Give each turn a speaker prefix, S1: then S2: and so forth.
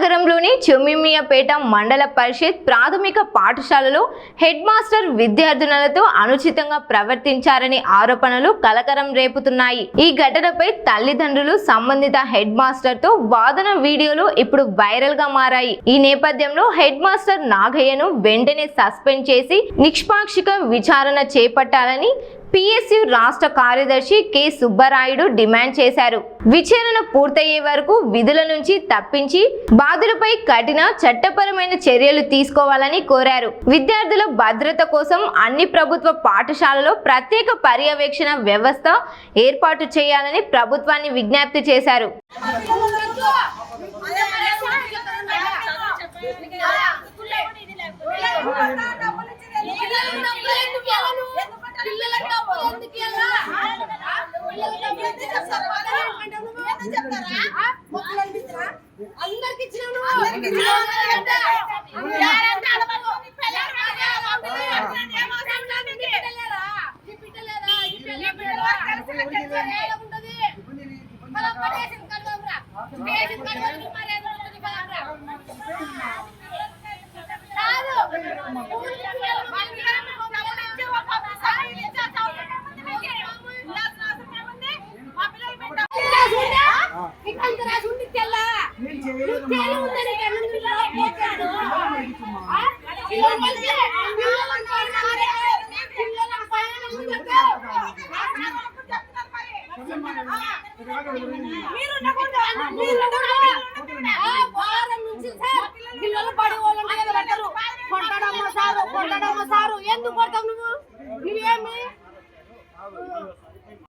S1: నగరంలోని చెమ్మిమియాపేట మండల పరిషత్ ప్రాథమిక పాఠశాలలో హెడ్ మాస్టర్ విద్యార్థినులతో అనుచితంగా ప్రవర్తించారని ఆరోపణలు కలకరం రేపుతున్నాయి। ఈ ఘటనపై తల్లిదండ్రులు సంబంధిత హెడ్ మాస్టర్ తో వాదన వీడియోలు ఇప్పుడు వైరల్ గా మారాయి। ఈ నేపథ్యంలో హెడ్ మాస్టర్ నాగయ్యను వెంటనే సస్పెండ్ చేసి నిష్పాక్షిక విచారణ చేపట్టాలని PSU రాష్ట్ర కార్యదర్శి కె సుబ్బరాయుడు డిమాండ్ చేశారు। విచారణ పూర్తయ్యే వరకు విధుల నుంచి తప్పించి బాధ్యులపై కఠిన చట్టపరమైన చర్యలు తీసుకోవాలని కోరారు। విద్యార్థుల భద్రత కోసం అన్ని ప్రభుత్వ పాఠశాలలో ప్రత్యేక పర్యవేక్షణ వ్యవస్థ ఏర్పాటు చేయాలని ప్రభుత్వాన్ని విజ్ఞప్తి చేశారు।
S2: ఎందుకు కొడతావు నువ్వు? నువ్వేమి